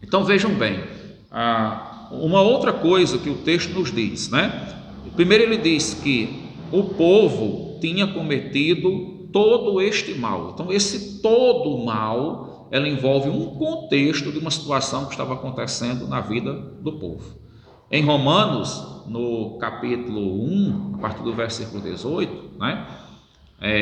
Então vejam bem, uma outra coisa que o texto nos diz, né? Primeiro ele diz que o povo tinha cometido todo este mal. Então esse todo mal, ela envolve um contexto de uma situação que estava acontecendo na vida do povo. Em Romanos, no capítulo 1, a partir do versículo 18, né?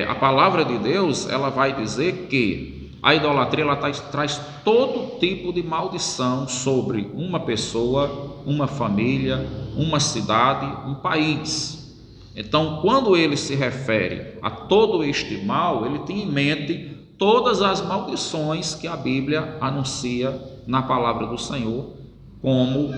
A palavra de Deus, ela vai dizer que a idolatria ela traz todo tipo de maldição sobre uma pessoa, uma família, uma cidade, um país. Então, quando ele se refere a todo este mal, ele tem em mente todas as maldições que a Bíblia anuncia na palavra do Senhor como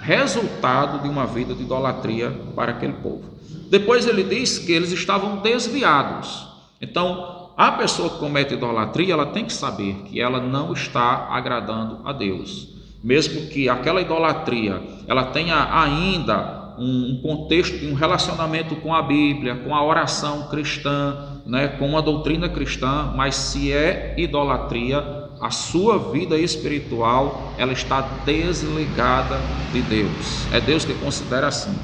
resultado de uma vida de idolatria para aquele povo. Depois ele diz que eles estavam desviados. Então, a pessoa que comete idolatria, ela tem que saber que ela não está agradando a Deus. Mesmo que aquela idolatria, ela tenha ainda um contexto de um relacionamento com a Bíblia, com a oração cristã, né, com a doutrina cristã, mas se é idolatria, a sua vida espiritual, ela está desligada de Deus. É Deus que considera assim.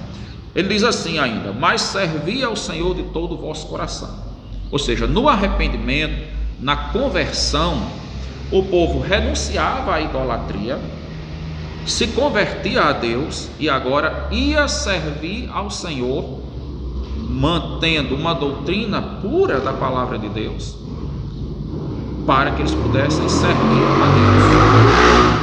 Ele diz assim ainda: mas servi ao Senhor de todo o vosso coração. Ou seja, no arrependimento, na conversão, o povo renunciava à idolatria, se convertia a Deus e agora ia servir ao Senhor, mantendo uma doutrina pura da palavra de Deus, para que eles pudessem servir a Deus.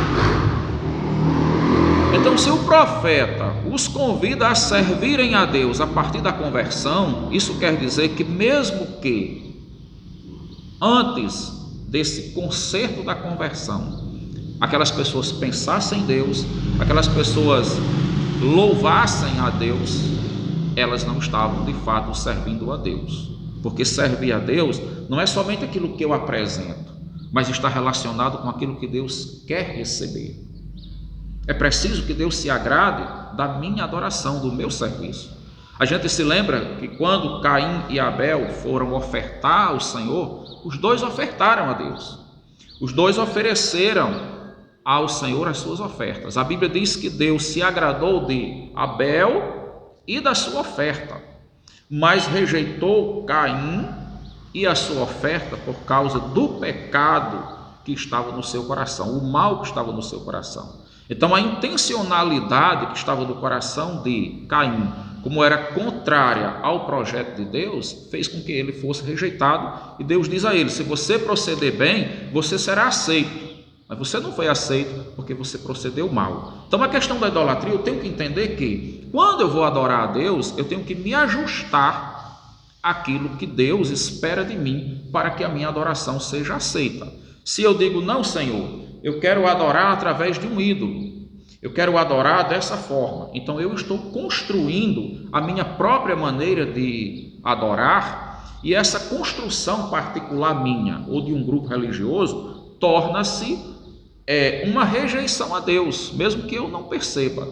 Então, se o profeta os convida a servirem a Deus a partir da conversão, isso quer dizer que mesmo que antes desse concerto da conversão, aquelas pessoas pensassem em Deus, aquelas pessoas louvassem a Deus, elas não estavam de fato servindo a Deus. Porque servir a Deus não é somente aquilo que eu apresento, mas está relacionado com aquilo que Deus quer receber. É preciso que Deus se agrade da minha adoração, do meu serviço. A gente se lembra que quando Caim e Abel foram ofertar ao Senhor, os dois ofertaram a Deus. Os dois ofereceram ao Senhor as suas ofertas. A Bíblia diz que Deus se agradou de Abel e da sua oferta, mas rejeitou Caim e a sua oferta por causa do pecado que estava no seu coração, o mal que estava no seu coração. Então a intencionalidade que estava no coração de Caim, como era contrária ao projeto de Deus, fez com que ele fosse rejeitado, e Deus diz a ele: se você proceder bem, você será aceito, mas você não foi aceito porque você procedeu mal. Então a questão da idolatria, eu tenho que entender que quando eu vou adorar a Deus, eu tenho que me ajustar àquilo que Deus espera de mim para que a minha adoração seja aceita. Se eu digo: não, Senhor, eu quero adorar através de um ídolo, eu quero adorar dessa forma, então eu estou construindo a minha própria maneira de adorar, e essa construção particular minha ou de um grupo religioso torna-se uma rejeição a Deus, mesmo que eu não perceba,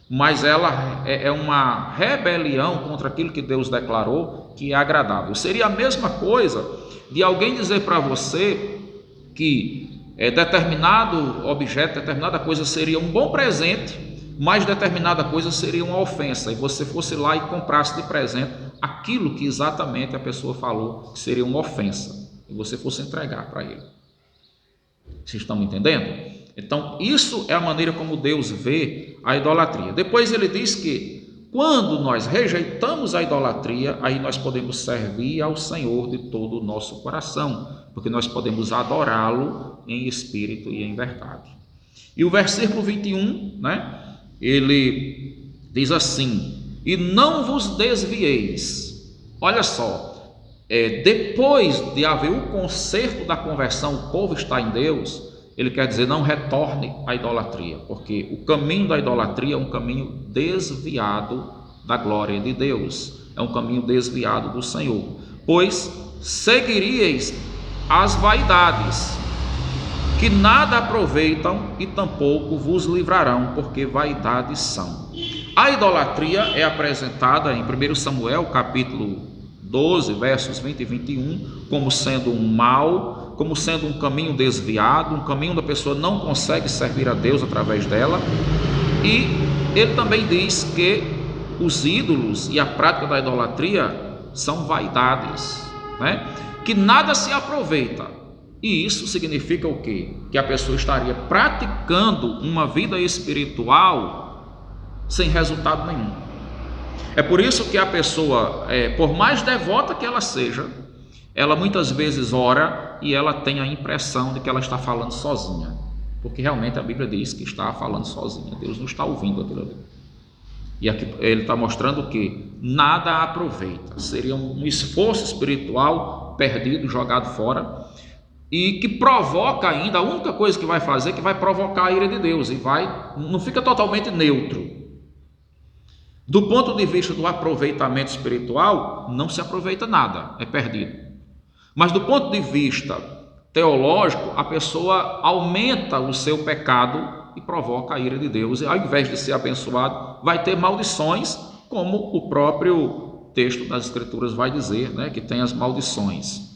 mas ela é uma rebelião contra aquilo que Deus declarou que é agradável. Seria a mesma coisa de alguém dizer para você que determinado objeto, determinada coisa seria um bom presente, mas determinada coisa seria uma ofensa, e você fosse lá e comprasse de presente aquilo que exatamente a pessoa falou que seria uma ofensa, e você fosse entregar para ele. Vocês estão me entendendo? Então isso é a maneira como Deus vê a idolatria. Depois ele diz que quando nós rejeitamos a idolatria, aí nós podemos servir ao Senhor de todo o nosso coração, porque nós podemos adorá-lo em espírito e em verdade. E o versículo 21, né, ele diz assim: e não vos desvieis. Olha só, depois de haver o conserto da conversão, o povo está em Deus, ele quer dizer: não retorne à idolatria, porque o caminho da idolatria é um caminho desviado da glória de Deus, é um caminho desviado do Senhor, pois seguiríeis as vaidades, que nada aproveitam e tampouco vos livrarão, porque vaidades são. A idolatria é apresentada em 1 Samuel capítulo 12, versos 20 e 21, como sendo um mal, como sendo um caminho desviado, um caminho onde a pessoa não consegue servir a Deus através dela. E ele também diz que os ídolos e a prática da idolatria são vaidades, né? Que nada se aproveita. E isso significa o quê? Que a pessoa estaria praticando uma vida espiritual sem resultado nenhum. É por isso que a pessoa, por mais devota que ela seja, ela muitas vezes ora e ela tem a impressão de que ela está falando sozinha, porque realmente a Bíblia diz que está falando sozinha, Deus não está ouvindo aquilo ali. E aqui ele está mostrando que nada aproveita, seria um esforço espiritual perdido, jogado fora, e que provoca ainda, a única coisa que vai fazer é que vai provocar a ira de Deus, e não fica totalmente neutro. Do ponto de vista do aproveitamento espiritual, não se aproveita nada, é perdido. Mas do ponto de vista teológico, a pessoa aumenta o seu pecado e provoca a ira de Deus, e ao invés de ser abençoado, vai ter maldições, como o próprio texto das Escrituras vai dizer, né, que tem as maldições.